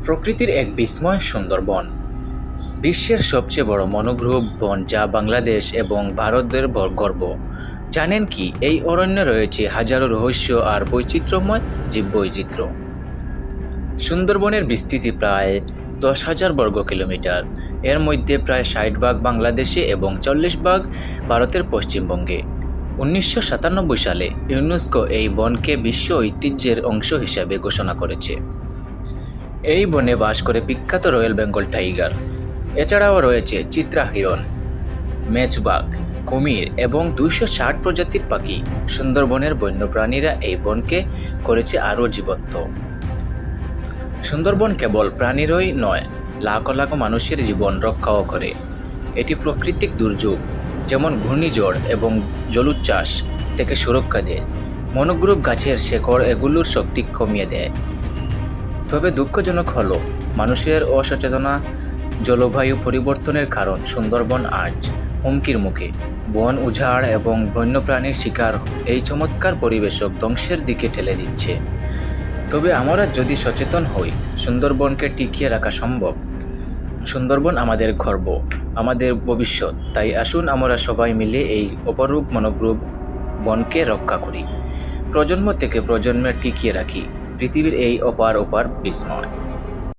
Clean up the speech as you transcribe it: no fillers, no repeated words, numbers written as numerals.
প্রকৃতির এক বিস্ময় সুন্দরবন বিশ্বের সবচেয়ে বড় মনোগ্রুভ বন, যা বাংলাদেশ এবং ভারতের গর্ব। জানেন কি, এই অরণ্যে রয়েছে হাজারো রহস্য আর বৈচিত্র্যময় জীববৈচিত্র্য। সুন্দরবনের বিস্তৃতি প্রায় 10,000 বর্গ কিলোমিটার। এর মধ্যে প্রায় 60 ভাগ বাংলাদেশে এবং 40 ভাগ ভারতের পশ্চিমবঙ্গে। 1997 সালে ইউনেস্কো এই বনকে বিশ্ব ঐতিহ্যের অংশ হিসাবে ঘোষণা করেছে। এই বনে বাস করে বিখ্যাত রয়্যাল বেঙ্গল টাইগার। এছাড়াও রয়েছে চিত্রা হিরণ, মেচবাগ, কুমির এবং 260 প্রজাতির পাখি। সুন্দরবনের বন্যপ্রাণীরা এই বনকে করেছে আরও জীবন্ত। সুন্দরবন কেবল প্রাণীরই নয়, লাখ লাখ মানুষের জীবন রক্ষাও করে। এটি প্রাকৃতিক দুর্যোগ যেমন ঘূর্ণিঝড় এবং জলোচ্ছ্বাস থেকে সুরক্ষা দেয়। মনোগ্রুভ গাছের শেকড় এগুলোর শক্তি কমিয়ে দেয়। তবে দুঃখজনক হলো মানুষের অসচেতনা। জলবায়ু পরিবর্তনের কারণ সুন্দরবন আজ হুমকির মুখে। বন উজাড় এবং বন্যপ্রাণীর শিকার এই চমৎকার পরিবেশক ধ্বংসের দিকে ঠেলে দিচ্ছে। তবে আমরা যদি সচেতন হই, সুন্দরবনকে টিকিয়ে রাখা সম্ভব। সুন্দরবন আমাদের গর্ব, আমাদের ভবিষ্যৎ। তাই আসুন আমরা সবাই মিলে এই অপরূপ মনোগ্রুভ বনকে রক্ষা করি, প্রজন্ম থেকে প্রজন্মে টিকিয়ে রাখি পৃথিবীর এই অপার বিস্ময়।